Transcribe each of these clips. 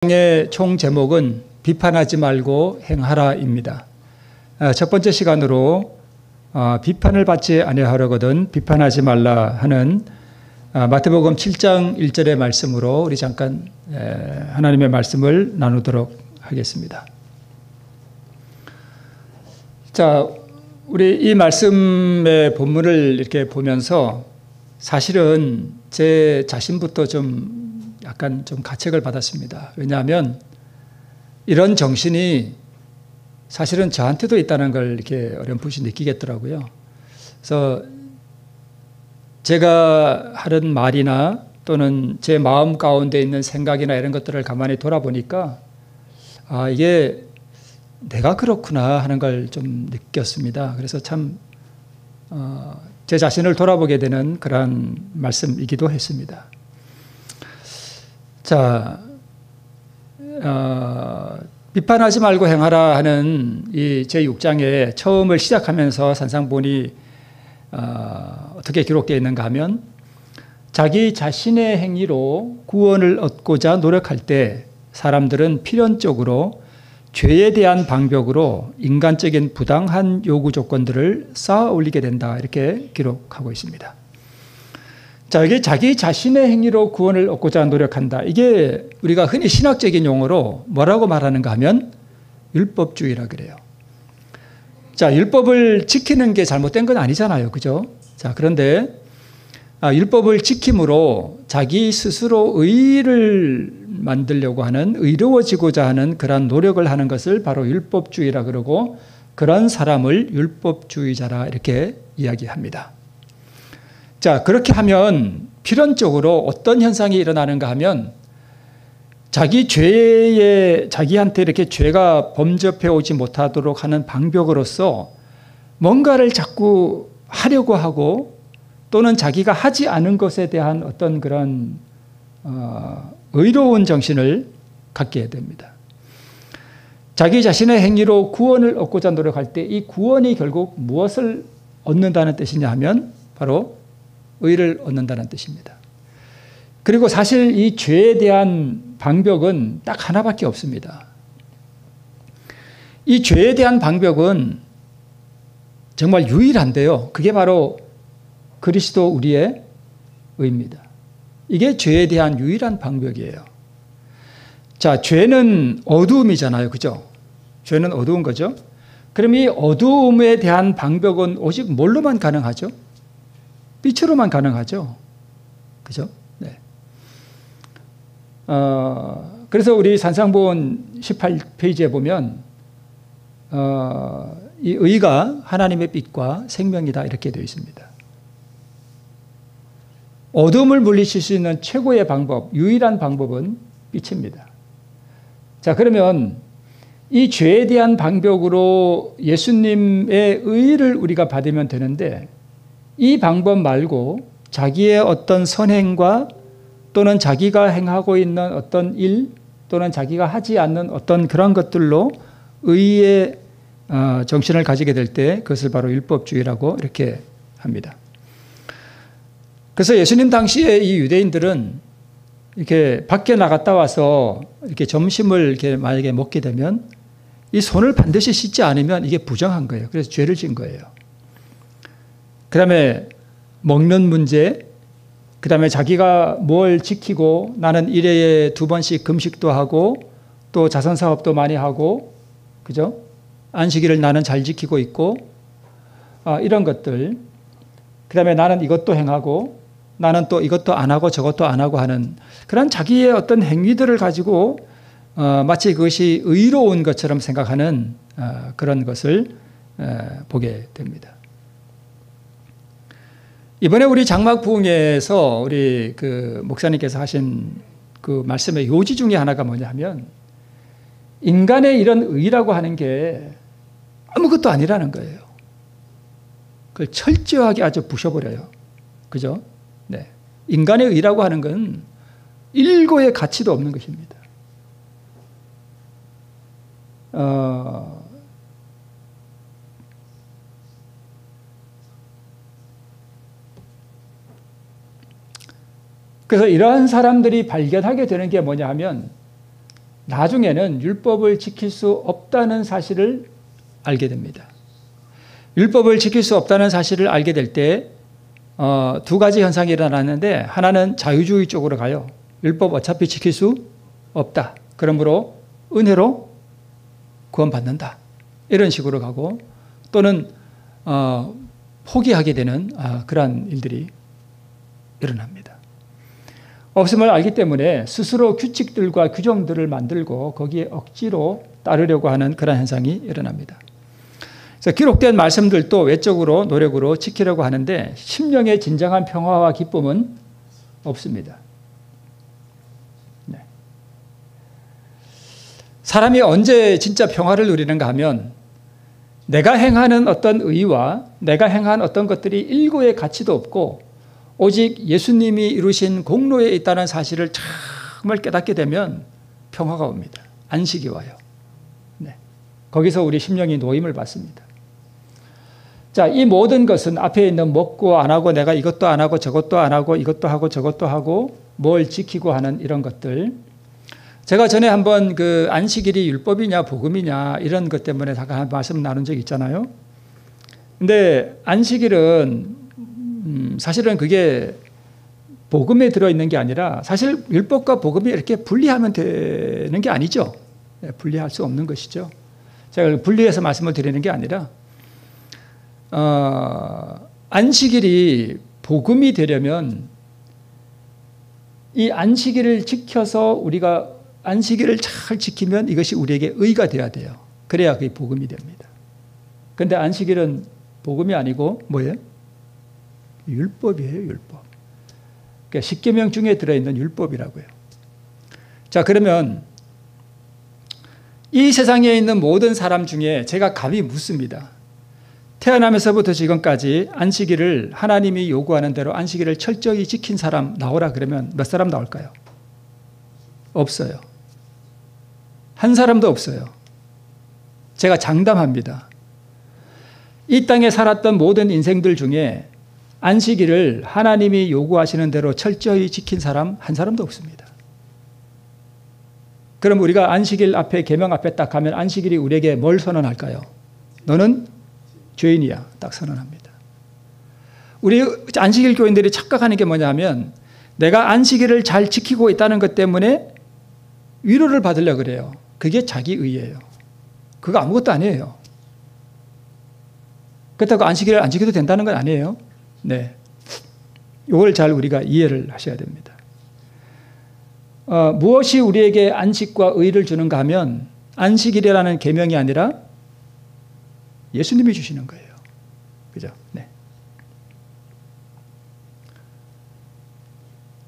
의 총 제목은 비판하지 말고 행하라입니다. 첫 번째 시간으로 비판을 받지 아니하려거든 비판하지 말라 하는 마태복음 7장 1절의 말씀으로 우리 잠깐 하나님의 말씀을 나누도록 하겠습니다. 자, 우리 이 말씀의 본문을 이렇게 보면서 사실은 제 자신부터 좀 약간 좀 가책을 받았습니다. 왜냐하면 이런 정신이 사실은 저한테도 있다는 걸 이렇게 어렴풋이 느끼겠더라고요. 그래서 제가 하는 말이나 또는 제 마음 가운데 있는 생각이나 이런 것들을 가만히 돌아보니까 이게 내가 그렇구나 하는 걸 좀 느꼈습니다. 그래서 참 제 자신을 돌아보게 되는 그런 말씀이기도 했습니다. 자, 비판하지 말고 행하라 하는 이 제6장의 처음을 시작하면서 산상본이 어떻게 기록되어 있는가 하면 자기 자신의 행위로 구원을 얻고자 노력할 때 사람들은 필연적으로 죄에 대한 방벽으로 인간적인 부당한 요구 조건들을 쌓아 올리게 된다, 이렇게 기록하고 있습니다. 자, 이게 자기 자신의 행위로 구원을 얻고자 노력한다. 이게 우리가 흔히 신학적인 용어로 뭐라고 말하는가 하면 율법주의라 그래요. 자, 율법을 지키는 게 잘못된 건 아니잖아요. 그죠? 자, 그런데 율법을 지킴으로 자기 스스로 의를 만들려고 하는, 의로워지고자 하는 그런 노력을 하는 것을 바로 율법주의라 그러고, 그런 사람을 율법주의자라 이렇게 이야기합니다. 자, 그렇게 하면 필연적으로 어떤 현상이 일어나는가 하면 자기한테 이렇게 죄가 범접해 오지 못하도록 하는 방벽으로서 뭔가를 자꾸 하려고 하고, 또는 자기가 하지 않은 것에 대한 어떤 그런 의로운 정신을 갖게 됩니다. 자기 자신의 행위로 구원을 얻고자 노력할 때 이 구원이 결국 무엇을 얻는다는 뜻이냐 하면 바로 의를 얻는다는 뜻입니다. 그리고 사실 이 죄에 대한 방벽은 딱 하나밖에 없습니다. 이 죄에 대한 방벽은 정말 유일한데요. 그게 바로 그리스도 우리의 의입니다. 이게 죄에 대한 유일한 방벽이에요. 자, 죄는 어두움이잖아요. 그죠? 죄는 어두운 거죠. 그럼 이 어두움에 대한 방벽은 오직 뭘로만 가능하죠? 빛으로만 가능하죠. 그죠? 네. 그래서 우리 산상본 18페이지에 보면 이 의가 하나님의 빛과 생명이다, 이렇게 되어 있습니다. 어둠을 물리칠 수 있는 최고의 방법, 유일한 방법은 빛입니다. 자, 그러면 이 죄에 대한 방벽으로 예수님의 의를 우리가 받으면 되는데, 이 방법 말고 자기의 어떤 선행과 또는 자기가 행하고 있는 어떤 일 또는 자기가 하지 않는 어떤 그런 것들로 의의 정신을 가지게 될 때 그것을 바로 율법주의라고 이렇게 합니다. 그래서 예수님 당시에 이 유대인들은 이렇게 밖에 나갔다 와서 이렇게 점심을 이렇게 만약에 먹게 되면 이 손을 반드시 씻지 않으면 이게 부정한 거예요. 그래서 죄를 진 거예요. 그 다음에 먹는 문제, 그 다음에 자기가 뭘 지키고 나는 일회에 2번씩 금식도 하고 또 자선사업도 많이 하고, 그죠? 안식일을 나는 잘 지키고 있고, 이런 것들. 그 다음에 나는 이것도 행하고 나는 또 이것도 안 하고 저것도 안 하고 하는 그런 자기의 어떤 행위들을 가지고 마치 그것이 의로운 것처럼 생각하는 그런 것을 보게 됩니다. 이번에 우리 장막 부흥회에서 우리 그 목사님께서 하신 그 말씀의 요지 중에 하나가 뭐냐 하면 인간의 이런 의라고 하는 게 아무것도 아니라는 거예요. 그걸 철저하게 아주 부셔버려요. 그죠? 네. 인간의 의라고 하는 건 일고의 가치도 없는 것입니다. 그래서 이러한 사람들이 발견하게 되는 게 뭐냐 하면 나중에는 율법을 지킬 수 없다는 사실을 알게 됩니다. 율법을 지킬 수 없다는 사실을 알게 될 때 두 가지 현상이 일어나는데, 하나는 자유주의 쪽으로 가요. 율법 어차피 지킬 수 없다. 그러므로 은혜로 구원받는다. 이런 식으로 가고, 또는 포기하게 되는 그러한 일들이 일어납니다. 없음을 알기 때문에 스스로 규칙들과 규정들을 만들고 거기에 억지로 따르려고 하는 그런 현상이 일어납니다. 그래서 기록된 말씀들도 외적으로 노력으로 지키려고 하는데 심령의 진정한 평화와 기쁨은 없습니다. 네. 사람이 언제 진짜 평화를 누리는가 하면, 내가 행하는 어떤 의와 내가 행한 어떤 것들이 일고의 가치도 없고 오직 예수님이 이루신 공로에 있다는 사실을 정말 깨닫게 되면 평화가 옵니다. 안식이 와요. 네. 거기서 우리 심령이 노임을 받습니다. 자, 이 모든 것은 앞에 있는 먹고 안 하고, 내가 이것도 안 하고 저것도 안 하고 이것도 하고 저것도 하고 뭘 지키고 하는 이런 것들, 제가 전에 한번 그 안식일이 율법이냐 복음이냐 이런 것 때문에 잠깐 말씀 나눈 적이 있잖아요. 근데 안식일은 사실은 그게 복음에 들어있는 게 아니라, 사실 율법과 복음이 이렇게 분리하면 되는 게 아니죠. 분리할 수 없는 것이죠. 제가 분리해서 말씀을 드리는 게 아니라, 안식일이 복음이 되려면 이 안식일을 지켜서 우리가 안식일을 잘 지키면 이것이 우리에게 의가 되어야 돼요. 그래야 그게 복음이 됩니다. 그런데 안식일은 복음이 아니고 뭐예요? 율법이에요, 율법. 그러니까 십계명 중에 들어있는 율법이라고요. 자, 그러면 이 세상에 있는 모든 사람 중에 제가 감히 묻습니다. 태어나면서부터 지금까지 안식일을 하나님이 요구하는 대로 안식일을 철저히 지킨 사람 나오라 그러면 몇 사람 나올까요? 없어요. 한 사람도 없어요. 제가 장담합니다. 이 땅에 살았던 모든 인생들 중에 안식일을 하나님이 요구하시는 대로 철저히 지킨 사람 한 사람도 없습니다. 그럼 우리가 안식일 앞에, 계명 앞에 딱 가면 안식일이 우리에게 뭘 선언할까요? 너는 죄인이야. 딱 선언합니다. 우리 안식일 교인들이 착각하는 게 뭐냐면, 내가 안식일을 잘 지키고 있다는 것 때문에 위로를 받으려고 그래요. 그게 자기 의예요. 그거 아무것도 아니에요. 그렇다고 안식일을 안 지켜도 된다는 건 아니에요. 네. 이걸 잘 우리가 이해를 하셔야 됩니다. 무엇이 우리에게 안식과 의를 주는가 하면, 안식일이라는 계명이 아니라 예수님이 주시는 거예요. 그죠? 네.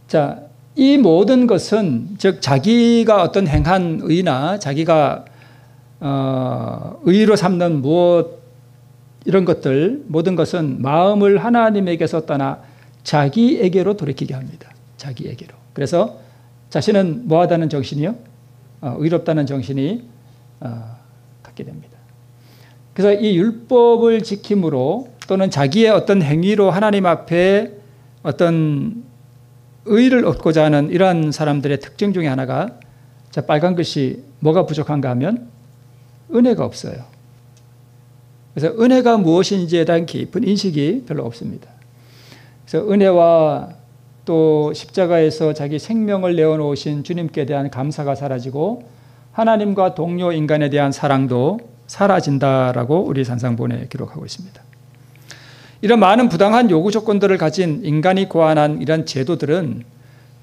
자, 이 모든 것은, 즉 자기가 어떤 행한 의나 자기가 의로 삼는 무엇, 이런 것들 모든 것은 마음을 하나님에게서 떠나 자기에게로 돌이키게 합니다. 자기에게로. 그래서 자신은 뭐하다는 정신이요? 의롭다는 정신이 갖게 됩니다. 그래서 이 율법을 지킴으로 또는 자기의 어떤 행위로 하나님 앞에 어떤 의를 얻고자 하는 이러한 사람들의 특징 중에 하나가, 자, 빨간 글씨 뭐가 부족한가 하면 은혜가 없어요. 그래서 은혜가 무엇인지에 대한 깊은 인식이 별로 없습니다. 그래서 은혜와 또 십자가에서 자기 생명을 내어놓으신 주님께 대한 감사가 사라지고 하나님과 동료 인간에 대한 사랑도 사라진다라고 우리 산상본에 기록하고 있습니다. 이런 많은 부당한 요구 조건들을 가진 인간이 고안한 이런 제도들은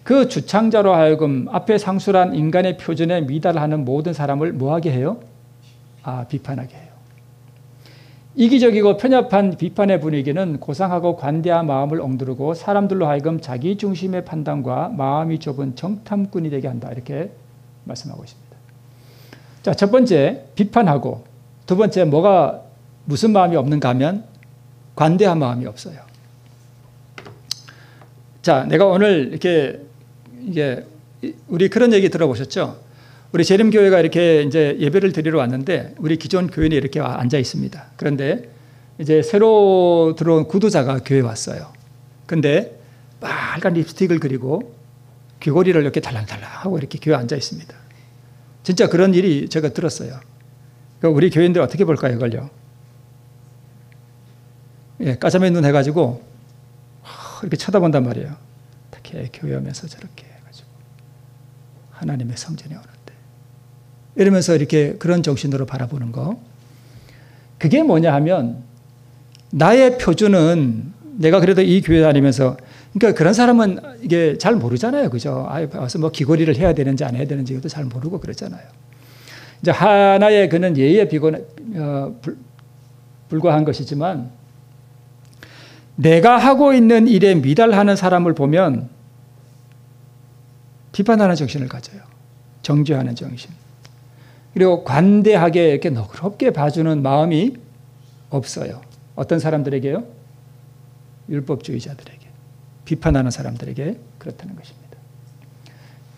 그 주창자로 하여금 앞에 상술한 인간의 표준에 미달하는 모든 사람을 뭐하게 해요? 비판하게 해요. 이기적이고 편협한 비판의 분위기는 고상하고 관대한 마음을 엉두르고 사람들로 하여금 자기 중심의 판단과 마음이 좁은 정탐꾼이 되게 한다. 이렇게 말씀하고 있습니다. 자, 첫 번째 비판하고, 두 번째 뭐가 무슨 마음이 없는가 하면 관대한 마음이 없어요. 자, 내가 오늘 이게 우리 그런 얘기 들어보셨죠? 우리 재림교회가 이렇게 이제 예배를 드리러 왔는데 우리 기존 교인이 이렇게 앉아 있습니다. 그런데 이제 새로 들어온 구도자가 교회에 왔어요. 근데 빨간 립스틱을 그리고 귀걸이를 이렇게 달랑달랑 하고 이렇게 교회에 앉아 있습니다. 진짜 그런 일이 제가 들었어요. 우리 교인들 어떻게 볼까요, 이걸요? 예, 까자매 눈 해가지고 이렇게 쳐다본단 말이에요. 어떻게 교회 오면서 저렇게 해가지고 하나님의 성전에 오는데 이러면서 이렇게 그런 정신으로 바라보는 거. 그게 뭐냐 하면 나의 표준은 내가 그래도 이 교회 다니면서 그러니까 그런 사람은 이게 잘 모르잖아요. 그죠? 와서 뭐 귀걸이를 해야 되는지 안 해야 되는지 이것도 잘 모르고 그러잖아요. 이제 하나의 그는 예의에 불과한 것이지만 내가 하고 있는 일에 미달하는 사람을 보면 비판하는 정신을 가져요. 정죄하는 정신. 그리고 관대하게 이렇게 너그럽게 봐주는 마음이 없어요. 어떤 사람들에게요? 율법주의자들에게. 비판하는 사람들에게 그렇다는 것입니다.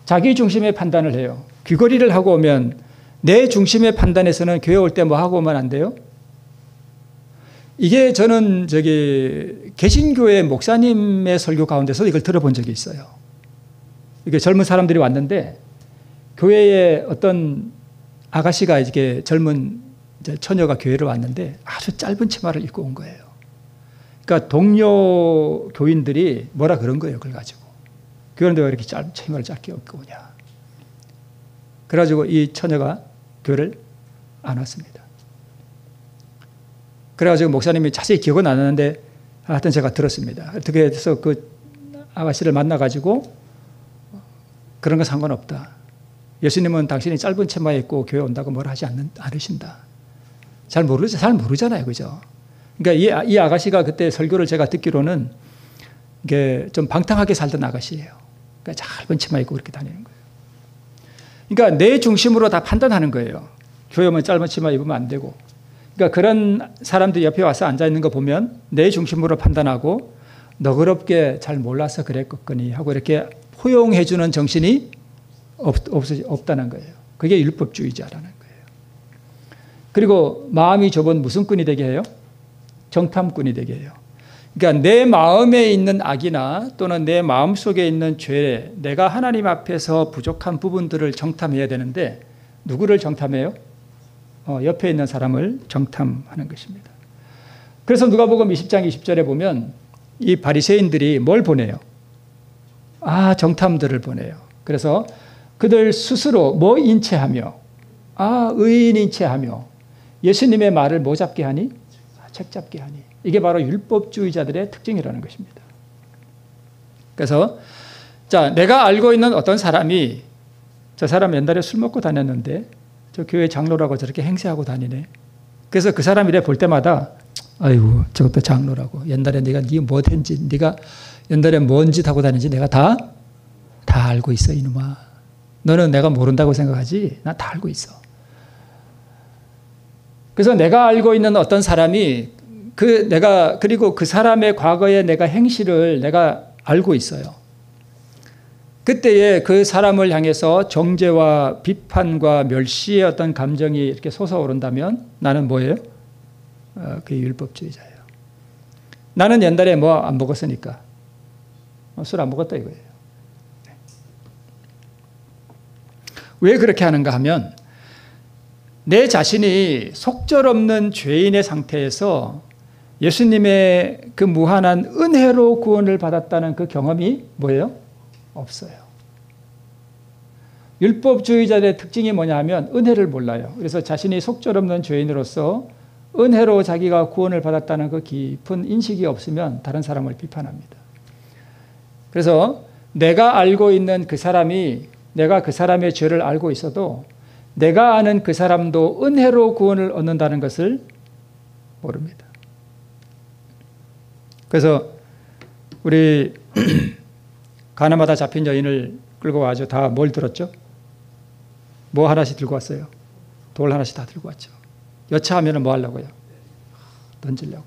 자기 중심의 판단을 해요. 귀걸이를 하고 오면 내 중심의 판단에서는 교회 올 때 뭐 하고 오면 안 돼요? 이게 저는 개신교회 목사님의 설교 가운데서 이걸 들어본 적이 있어요. 이게 젊은 사람들이 왔는데 교회에 어떤 아가씨가 이렇게 젊은 처녀가 교회를 왔는데 아주 짧은 치마를 입고 온 거예요. 그러니까 동료 교인들이 뭐라 그런 거예요. 그걸 가지고. 교회인데 왜 이렇게 치마를 짧게 입고 오냐. 그래가지고 이 처녀가 교회를 안 왔습니다. 그래가지고 목사님이 자세히 기억은 안 나는데 하여튼 제가 들었습니다. 어떻게 해서 그 아가씨를 만나가지고 그런 거 상관없다. 예수님은 당신이 짧은 치마에 입고 교회 온다고 뭐라 하지 않으신다. 잘 모르잖아요. 그죠? 그러니까 이 아가씨가 그때 설교를 제가 듣기로는 이게 좀 방탕하게 살던 아가씨예요. 그러니까 짧은 치마 입고 그렇게 다니는 거예요. 그러니까 내 중심으로 다 판단하는 거예요. 교회 오면 짧은 치마 입으면 안 되고. 그러니까 그런 사람들이 옆에 와서 앉아있는 거 보면 내 중심으로 판단하고 너그럽게 잘 몰라서 그랬겠거니 하고 이렇게 포용해주는 정신이 없다는 거예요. 그게 율법주의자라는 거예요. 그리고 마음이 좁은 무슨 꾼이 되게 해요? 정탐꾼이 되게 해요. 그러니까 내 마음에 있는 악이나 또는 내 마음속에 있는 죄, 내가 하나님 앞에서 부족한 부분들을 정탐해야 되는데 누구를 정탐해요? 옆에 있는 사람을 정탐하는 것입니다. 그래서 누가복음 20장 20절에 보면 이 바리새인들이 뭘 보내요? 정탐들을 보내요. 그래서 그들 스스로 뭐 인체하며 의인 인체하며 예수님의 말을 뭐 잡게 하니? 책 잡게 하니. 이게 바로 율법주의자들의 특징이라는 것입니다. 그래서 내가 알고 있는 어떤 사람이 저 사람 옛날에 술 먹고 다녔는데 저 교회 장로라고 저렇게 행세하고 다니네. 그래서 그 사람 이래 볼 때마다 아이고 저것도 장로라고. 옛날에 네가 뭐 했는지 네가 옛날에 뭔 짓 하고 다니는지 내가 다 알고 있어 이놈아. 너는 내가 모른다고 생각하지? 나 다 알고 있어. 그래서 내가 알고 있는 어떤 사람이 그리고 그 사람의 과거의 내가 행실을 내가 알고 있어요. 그때에 그 사람을 향해서 정죄와 비판과 멸시의 어떤 감정이 이렇게 솟아오른다면 나는 뭐예요? 그게 율법주의자예요. 나는 옛날에 뭐 안 먹었으니까. 술 안 먹었다 이거예요. 왜 그렇게 하는가 하면 내 자신이 속절없는 죄인의 상태에서 예수님의 그 무한한 은혜로 구원을 받았다는 그 경험이 뭐예요? 없어요. 율법주의자들의 특징이 뭐냐 하면 은혜를 몰라요. 그래서 자신이 속절없는 죄인으로서 은혜로 자기가 구원을 받았다는 그 깊은 인식이 없으면 다른 사람을 비판합니다. 그래서 내가 알고 있는 그 사람이 내가 그 사람의 죄를 알고 있어도 내가 아는 그 사람도 은혜로 구원을 얻는다는 것을 모릅니다. 그래서 우리 가나마다 잡힌 여인을 끌고 와서 다 뭘 들었죠? 뭐 하나씩 들고 왔어요? 돌 하나씩 다 들고 왔죠. 여차하면 뭐 하려고요? 던지려고.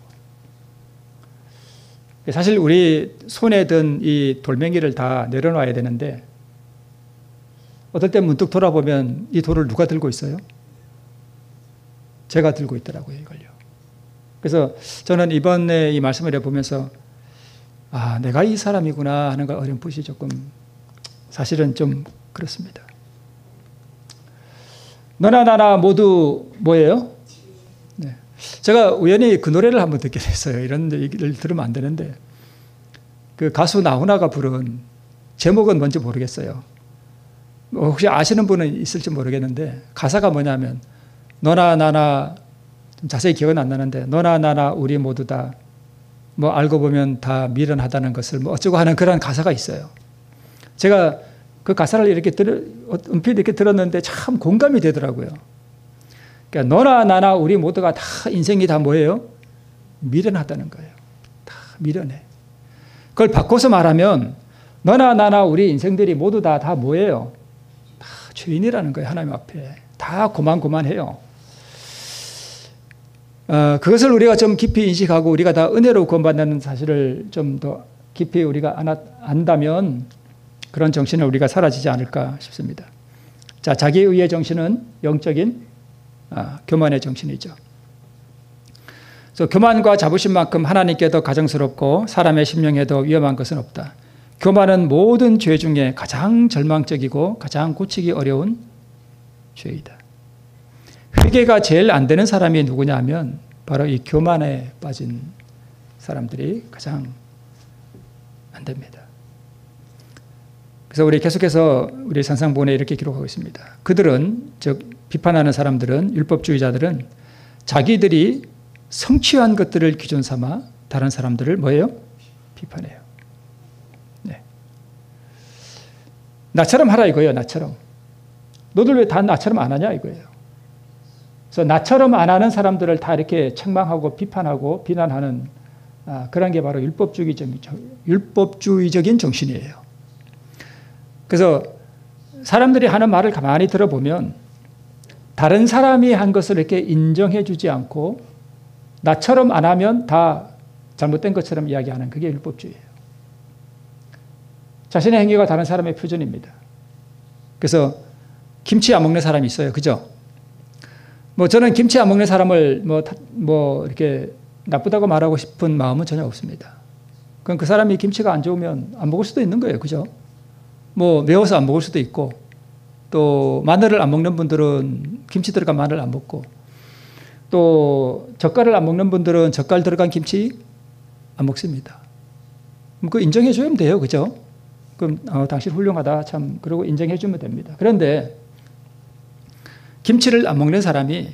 사실 우리 손에 든 이 돌멩이를 다 내려놔야 되는데 어떨 때 문득 돌아보면 이 돌을 누가 들고 있어요? 제가 들고 있더라고요, 이걸요. 그래서 저는 이번에 이 말씀을 해보면서 내가 이 사람이구나 하는 걸 어렴풋이 조금 사실은 좀 그렇습니다. 너나 나나 모두 뭐예요? 네. 제가 우연히 그 노래를 한번 듣게 됐어요. 이런 얘기를 들으면 안 되는데 그 가수 나훈아가 부른 제목은 뭔지 모르겠어요. 혹시 아시는 분은 있을지 모르겠는데 가사가 뭐냐면 너나 나나 좀 자세히 기억은 안 나는데 너나 나나 우리 모두 다 뭐 알고 보면 다 미련하다는 것을 뭐 어쩌고 하는 그런 가사가 있어요. 제가 그 가사를 이렇게 은필 이렇게 들었는데 참 공감이 되더라고요. 그러니까 너나 나나 우리 모두가 다 인생이 다 뭐예요? 미련하다는 거예요. 다 미련해. 그걸 바꿔서 말하면 너나 나나 우리 인생들이 모두 다 뭐예요? 다 죄인이라는 거예요. 하나님 앞에. 다 고만고만해요. 그것을 우리가 좀 깊이 인식하고 우리가 다 은혜로 구원받는 사실을 좀 더 깊이 우리가 안다면 그런 정신을 우리가 사라지지 않을까 싶습니다. 자, 자기의의 정신은 영적인 교만의 정신이죠. 그래서 교만과 자부심만큼 하나님께도 가정스럽고 사람의 심령에도 위험한 것은 없다. 교만은 모든 죄 중에 가장 절망적이고 가장 고치기 어려운 죄이다. 회개가 제일 안 되는 사람이 누구냐 하면 바로 이 교만에 빠진 사람들이 가장 안 됩니다. 그래서 우리 계속해서 우리 산상본에 이렇게 기록하고 있습니다. 그들은 즉 비판하는 사람들은 율법주의자들은 자기들이 성취한 것들을 기준 삼아 다른 사람들을 뭐예요? 비판해요. 네. 나처럼 하라 이거예요. 나처럼. 너들 왜 다 나처럼 안 하냐 이거예요. 그래서 나처럼 안 하는 사람들을 다 이렇게 책망하고 비판하고 비난하는 그런 게 바로 율법주의적인 정신이에요. 그래서 사람들이 하는 말을 가만히 들어보면 다른 사람이 한 것을 이렇게 인정해 주지 않고 나처럼 안 하면 다 잘못된 것처럼 이야기하는 그게 율법주의예요. 자신의 행위가 다른 사람의 표준입니다. 그래서 김치 안 먹는 사람이 있어요. 그죠? 뭐 저는 김치 안 먹는 사람을 뭐 이렇게 나쁘다고 말하고 싶은 마음은 전혀 없습니다. 그럼 그 사람이 김치가 안 좋으면 안 먹을 수도 있는 거예요. 그죠? 뭐 매워서 안 먹을 수도 있고 또 마늘을 안 먹는 분들은 김치 들어간 마늘 안 먹고 또 젓갈을 안 먹는 분들은 젓갈 들어간 김치 안 먹습니다. 그거 인정해 주면 돼요. 그죠? 그럼 당신 훌륭하다 참 그러고 인정해 주면 됩니다. 그런데 김치를 안 먹는 사람이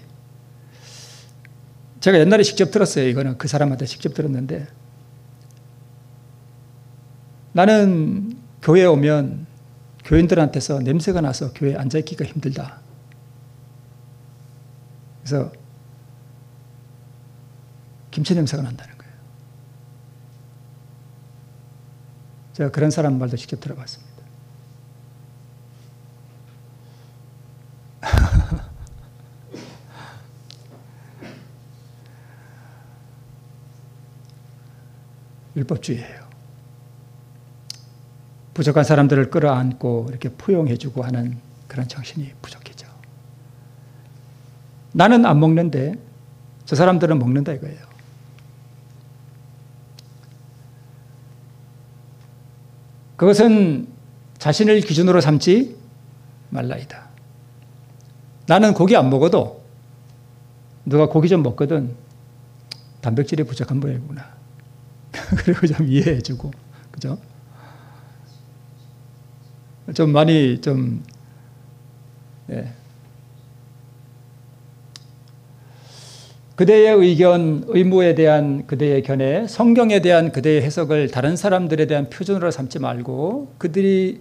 제가 옛날에 직접 들었어요. 이거는 그 사람한테 직접 들었는데 나는 교회에 오면 교인들한테서 냄새가 나서 교회에 앉아있기가 힘들다. 그래서 김치 냄새가 난다는 거예요. 제가 그런 사람 말도 직접 들어봤습니다. 율법주의예요. 부족한 사람들을 끌어안고 이렇게 포용해주고 하는 그런 정신이 부족해져. 나는 안 먹는데 저 사람들은 먹는다 이거예요. 그것은 자신을 기준으로 삼지 말라이다. 나는 고기 안 먹어도 누가 고기 좀 먹거든 단백질이 부족한 모양이구나. 그리고 좀 이해해주고, 그죠? 좀 많이 좀, 예. 그대의 의견, 의무에 대한 그대의 견해, 성경에 대한 그대의 해석을 다른 사람들에 대한 표준으로 삼지 말고 그들이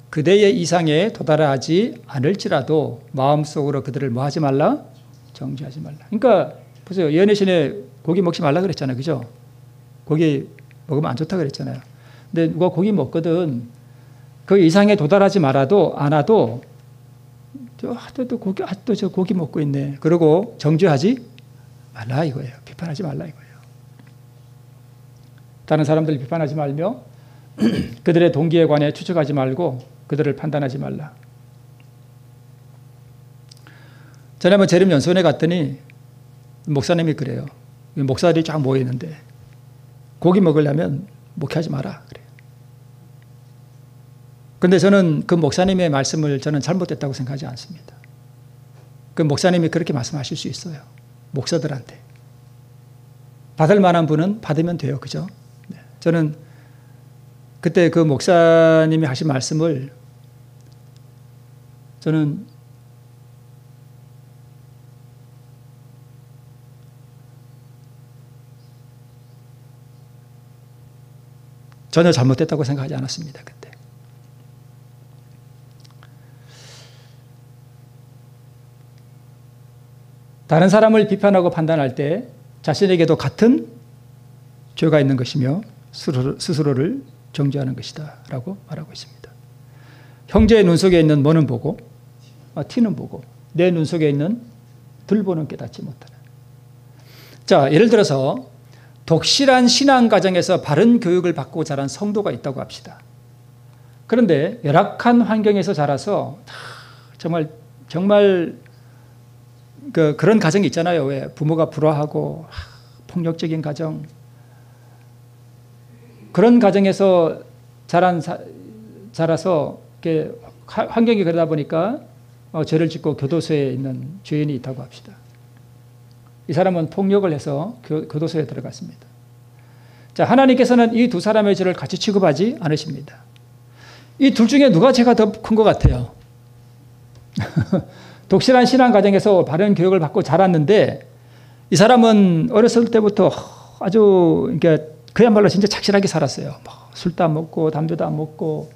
그대의 이상에 도달하지 않을지라도 마음속으로 그들을 뭐 하지 말라? 정죄하지 말라. 그러니까 보세요. 예언의 신에 고기 먹지 말라 그랬잖아요. 그죠? 고기 먹으면 안 좋다 그랬잖아요. 근데 누가 고기 먹거든 그 이상에 도달하지 말아도 않아도 또 저 고기 먹고 있네. 그러고 정죄하지 말라 이거예요. 비판하지 말라 이거예요. 다른 사람들을 비판하지 말며 그들의 동기에 관해 추측하지 말고 그들을 판단하지 말라. 전에 한번 재림연수원에 갔더니 목사님이 그래요. 목사들이 쫙 모여 있는데 고기 먹으려면 목회하지 마라 그래요. 근데 저는 그 목사님의 말씀을 저는 잘못됐다고 생각하지 않습니다. 그 목사님이 그렇게 말씀하실 수 있어요. 목사들한테. 받을 만한 분은 받으면 돼요. 그죠? 네. 저는 그때 그 목사님이 하신 말씀을 저는 전혀 잘못됐다고 생각하지 않았습니다. 그때. 다른 사람을 비판하고 판단할 때 자신에게도 같은 죄가 있는 것이며 스스로를 정죄하는 것이다 라고 말하고 있습니다. 형제의 눈 속에 있는 뭐는 보고 티는 보고 내 눈 속에 있는 들보는 깨닫지 못하는. 자, 예를 들어서 독실한 신앙 과정에서 바른 교육을 받고 자란 성도가 있다고 합시다. 그런데 열악한 환경에서 자라서 정말 그런 가정이 있잖아요. 왜 부모가 불화하고 폭력적인 가정, 그런 가정에서 자라서 환경이 그러다 보니까 죄를 짓고 교도소에 있는 죄인이 있다고 합시다. 이 사람은 폭력을 해서 교도소에 들어갔습니다. 자, 하나님께서는 이 두 사람의 죄를 같이 취급하지 않으십니다. 이 둘 중에 누가 죄가 더 큰 것 같아요? 독실한 신앙 과정에서 바른 교육을 받고 자랐는데 이 사람은 어렸을 때부터 아주 그야말로 진짜 착실하게 살았어요. 술도 안 먹고 담배도 안 먹고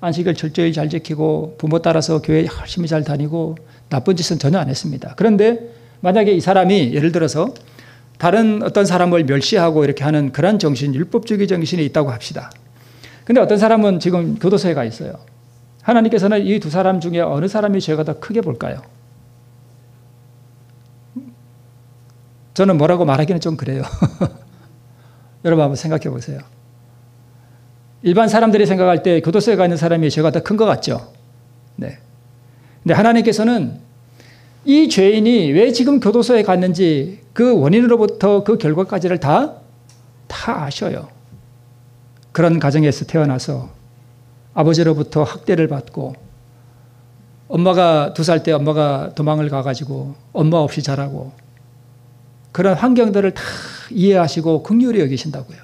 안식을 철저히 잘 지키고 부모 따라서 교회 열심히 잘 다니고 나쁜 짓은 전혀 안 했습니다. 그런데 만약에 이 사람이 예를 들어서 다른 어떤 사람을 멸시하고 이렇게 하는 그런 정신, 율법주의 정신이 있다고 합시다. 근데 어떤 사람은 지금 교도소에 가 있어요. 하나님께서는 이 두 사람 중에 어느 사람이 죄가 더 크게 볼까요? 저는 뭐라고 말하기는 좀 그래요. 여러분 한번 생각해 보세요. 일반 사람들이 생각할 때 교도소에 가 있는 사람이 죄가 더 큰 것 같죠? 네. 근데 하나님께서는 이 죄인이 왜 지금 교도소에 갔는지 그 원인으로부터 그 결과까지를 다 아셔요. 그런 가정에서 태어나서 아버지로부터 학대를 받고 엄마가 2살 때 엄마가 도망을 가가지고 엄마 없이 자라고 그런 환경들을 다 이해하시고 긍휼히 여기신다고요.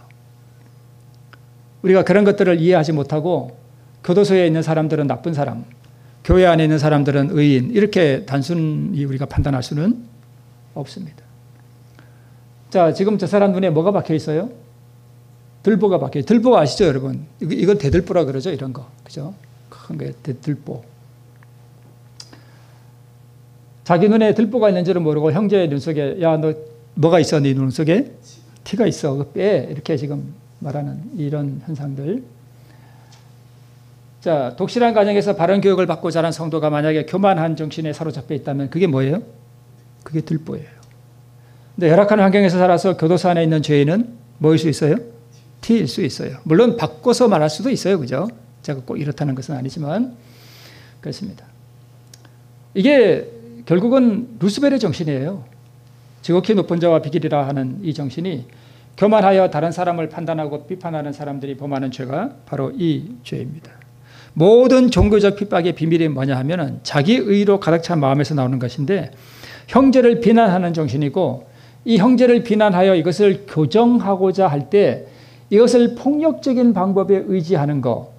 우리가 그런 것들을 이해하지 못하고 교도소에 있는 사람들은 나쁜 사람, 교회 안에 있는 사람들은 의인, 이렇게 단순히 우리가 판단할 수는 없습니다. 자, 지금 저 사람 눈에 뭐가 박혀 있어요? 들보가 박혀요. 들보 아시죠, 여러분? 이건 대들보라 그러죠, 이런 거. 그죠? 큰 게 대들보. 자기 눈에 들보가 있는 줄은 모르고 형제의 눈 속에, 야, 너 뭐가 있어? 네 눈 속에? 티가 있어. 그거 빼. 이렇게 지금 말하는 이런 현상들. 자, 독실한 가정에서 바른 교육을 받고 자란 성도가 만약에 교만한 정신에 사로잡혀 있다면 그게 뭐예요? 그게 들보예요. 근데 열악한 환경에서 살아서 교도소 안에 있는 죄인은 뭐일 수 있어요? 티일 수 있어요. 물론 바꿔서 말할 수도 있어요. 그죠? 제가 꼭 이렇다는 것은 아니지만 그렇습니다. 이게 결국은 루스벨의 정신이에요. 지극히 높은 자와 비길이라 하는 이 정신이 교만하여 다른 사람을 판단하고 비판하는 사람들이 범하는 죄가 바로 이 죄입니다. 모든 종교적 핍박의 비밀이 뭐냐 하면은 자기 의로 가득 찬 마음에서 나오는 것인데 형제를 비난하는 정신이고 이 형제를 비난하여 이것을 교정하고자 할 때 이것을 폭력적인 방법에 의지하는 것,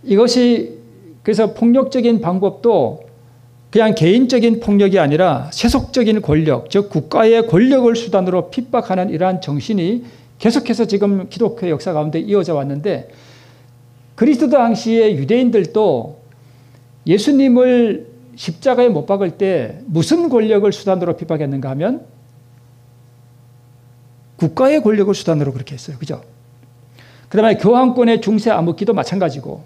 이것이 그래서 폭력적인 방법도 그냥 개인적인 폭력이 아니라 세속적인 권력, 즉 국가의 권력을 수단으로 핍박하는 이러한 정신이 계속해서 지금 기독교의 역사 가운데 이어져 왔는데 그리스도 당시의 유대인들도 예수님을 십자가에 못 박을 때 무슨 권력을 수단으로 핍박했는가 하면 국가의 권력을 수단으로 그렇게 했어요. 그죠? 그 다음에 교황권의 중세 암흑기도 마찬가지고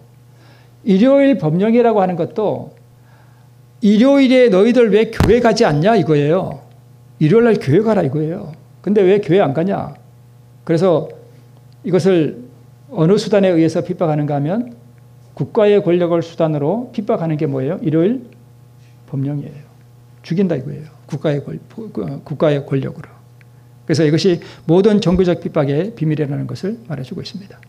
일요일 법령이라고 하는 것도 일요일에 너희들 왜 교회 가지 않냐 이거예요. 일요일날 교회 가라 이거예요. 근데 왜 교회 안 가냐? 그래서 이것을 어느 수단에 의해서 핍박하는가 하면 국가의 권력을 수단으로 핍박하는 게 뭐예요? 일요일 법령이에요. 죽인다 이거예요. 국가의 권력으로. 그래서 이것이 모든 종교적 핍박의 비밀이라는 것을 말해주고 있습니다.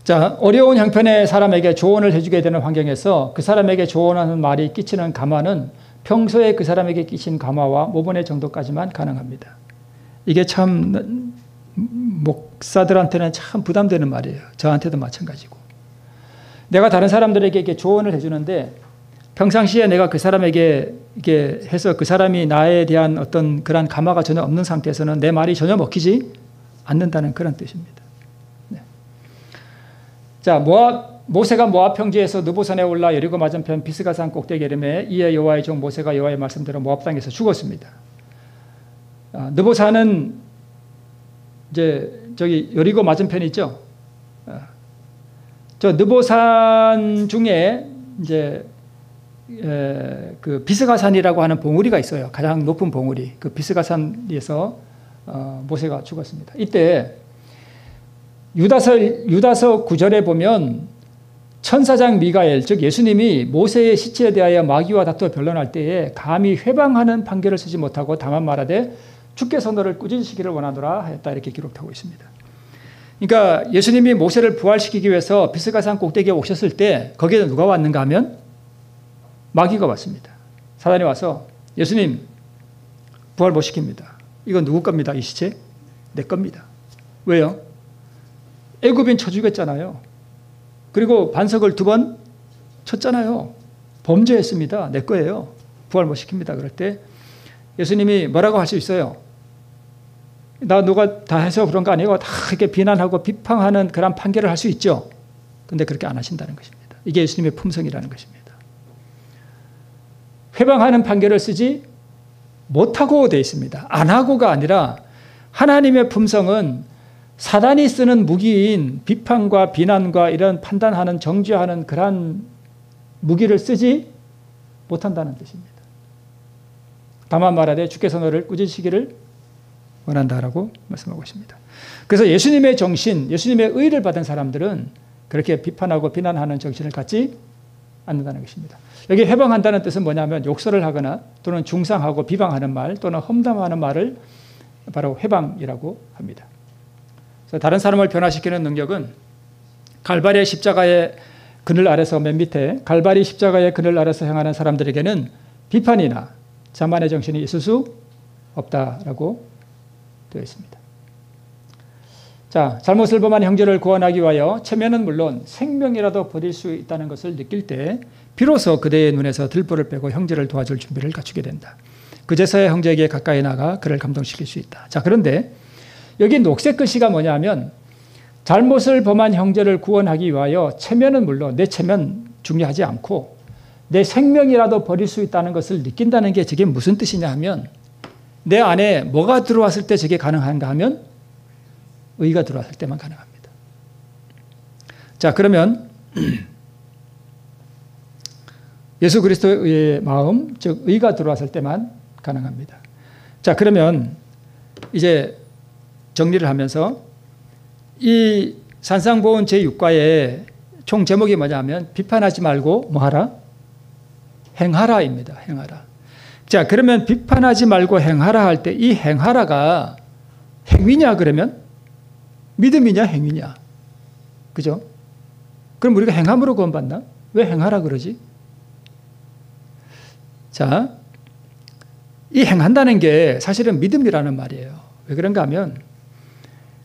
자, 어려운 형편의 사람에게 조언을 해주게 되는 환경에서 그 사람에게 조언하는 말이 끼치는 감화는 평소에 그 사람에게 끼친 감화와 모본의 정도까지만 가능합니다. 이게 참 목사들한테는 참 부담되는 말이에요. 저한테도 마찬가지고. 내가 다른 사람들에게 이렇게 조언을 해주는데 평상시에 내가 그 사람에게 이렇게 해서 그 사람이 나에 대한 어떤 그런 감화가 전혀 없는 상태에서는 내 말이 전혀 먹히지 않는다는 그런 뜻입니다. 네. 자, 모세가 모압 평지에서 느보산에 올라 여리고 맞은편 비스가산 꼭대기에 이르매 이에 여호와의 종 모세가 여호와의 말씀대로 모압 땅에서 죽었습니다. 느보산은 이제 저기 여리고 맞은편이 있죠. 저 느보산 중에 이제 그 비스가산이라고 하는 봉우리가 있어요. 가장 높은 봉우리. 그 비스가산에서 모세가 죽었습니다. 이때 유다서 9절에 보면 천사장 미가엘, 즉 예수님이 모세의 시체에 대하여 마귀와 다투어 변론할 때에 감히 회방하는 판결을 쓰지 못하고 다만 말하되 주께서 너를 꾸짖으시기를 원하노라 하였다, 이렇게 기록하고 있습니다. 그러니까 예수님이 모세를 부활시키기 위해서 비스가산 꼭대기에 오셨을 때 거기에 누가 왔는가 하면 마귀가 왔습니다. 사단이 와서 예수님 부활 못 시킵니다. 이건 누구 겁니다. 이 시체? 내 겁니다. 왜요? 애굽인 쳐 죽였잖아요. 그리고 반석을 2번 쳤잖아요. 범죄했습니다. 내 거예요. 부활 못 시킵니다. 그럴 때 예수님이 뭐라고 할 수 있어요? 나 누가 다 해서 그런 거 아니고 다 이렇게 비난하고 비판하는 그런 판결을 할 수 있죠. 근데 그렇게 안 하신다는 것입니다. 이게 예수님의 품성이라는 것입니다. 회방하는 판결을 쓰지 못하고 되어 있습니다. 안 하고가 아니라 하나님의 품성은 사단이 쓰는 무기인 비판과 비난과 이런 판단하는 정죄하는 그러한 무기를 쓰지 못한다는 뜻입니다. 다만 말하되 주께서 너를 꾸짖으시기를 원한다라고 말씀하고 있습니다. 그래서 예수님의 정신, 예수님의 의를 받은 사람들은 그렇게 비판하고 비난하는 정신을 갖지 않는다는 것입니다. 여기 회방한다는 뜻은 뭐냐면 욕설을 하거나 또는 중상하고 비방하는 말 또는 험담하는 말을 바로 회방이라고 합니다. 그래서 다른 사람을 변화시키는 능력은 갈바리의 십자가의 그늘 아래서 맨 밑에 갈바리 십자가의 그늘 아래서 행하는 사람들에게는 비판이나 자만의 정신이 있을 수 없다라고 되어 있습니다. 자, 잘못을 범한 형제를 구원하기 위하여 체면은 물론 생명이라도 버릴 수 있다는 것을 느낄 때 비로소 그대의 눈에서 들보를 빼고 형제를 도와줄 준비를 갖추게 된다. 그제서야 형제에게 가까이 나가 그를 감동시킬 수 있다. 자, 그런데 여기 녹색 글씨가 뭐냐면 잘못을 범한 형제를 구원하기 위하여 체면은 물론 내 체면 중요하지 않고 내 생명이라도 버릴 수 있다는 것을 느낀다는 게 저게 무슨 뜻이냐 하면 내 안에 뭐가 들어왔을 때 저게 가능한가 하면 의가 들어왔을 때만 가능합니다. 자, 그러면 예수 그리스도의 마음, 즉 의가 들어왔을 때만 가능합니다. 자, 그러면 이제 정리를 하면서 이 산상보훈 제6과의 총 제목이 뭐냐면 비판하지 말고 뭐하라? 행하라입니다. 행하라. 자, 그러면 비판하지 말고 행하라 할 때 이 행하라가 행위냐 그러면? 믿음이냐 행위냐? 그죠? 그럼 우리가 행함으로 구원받나? 왜 행하라 그러지? 자, 이 행한다는 게 사실은 믿음이라는 말이에요. 왜 그런가 하면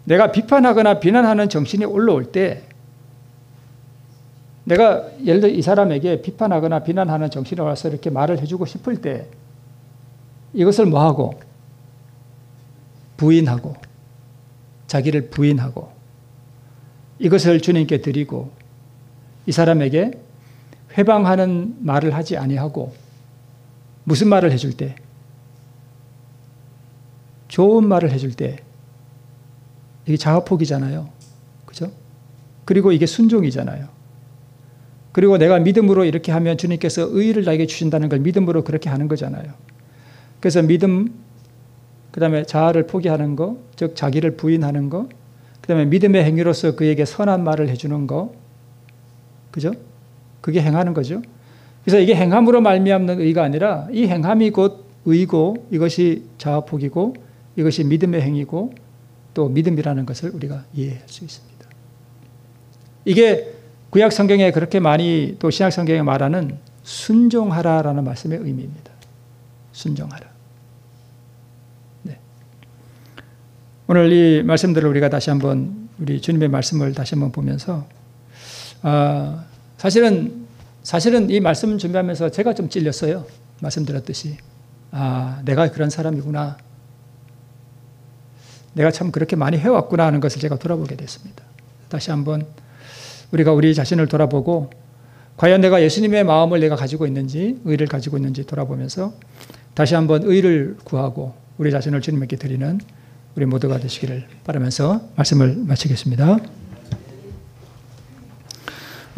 내가 비판하거나 비난하는 정신이 올라올 때 내가 예를 들어 이 사람에게 비판하거나 비난하는 정신이 와서 이렇게 말을 해주고 싶을 때 이것을 뭐하고? 부인하고 자기를 부인하고 이것을 주님께 드리고 이 사람에게 회방하는 말을 하지 아니하고 무슨 말을 해줄 때? 좋은 말을 해줄 때 이게 자화폭이잖아요. 그죠? 그리고 이게 순종이잖아요. 그리고 내가 믿음으로 이렇게 하면 주님께서 의의를 나에게 주신다는 걸 믿음으로 그렇게 하는 거잖아요. 그래서 믿음, 그 다음에 자아를 포기하는 거, 즉 자기를 부인하는 거, 그 다음에 믿음의 행위로서 그에게 선한 말을 해주는 거, 그죠? 그게 행하는 거죠. 그래서 이게 행함으로 말미암는 의가 아니라 이 행함이 곧 의고 이것이 자아폭이고 이것이 믿음의 행위고 또 믿음이라는 것을 우리가 이해할 수 있습니다. 이게 구약 성경에 그렇게 많이 또 신약 성경에 말하는 순종하라라는 말씀의 의미입니다. 순종하라. 네. 오늘 이 말씀들을 우리가 다시 한번 우리 주님의 말씀을 다시 한번 보면서 사실은 이 말씀 준비하면서 제가 좀 찔렸어요. 말씀드렸듯이 내가 그런 사람이구나. 내가 참 그렇게 많이 해왔구나 하는 것을 제가 돌아보게 됐습니다. 다시 한번 우리가 우리 자신을 돌아보고 과연 내가 예수님의 마음을 내가 가지고 있는지, 의를 가지고 있는지 돌아보면서 다시 한번 의를 구하고 우리 자신을 주님께 드리는 우리 모두가 되시기를 바라면서 말씀을 마치겠습니다.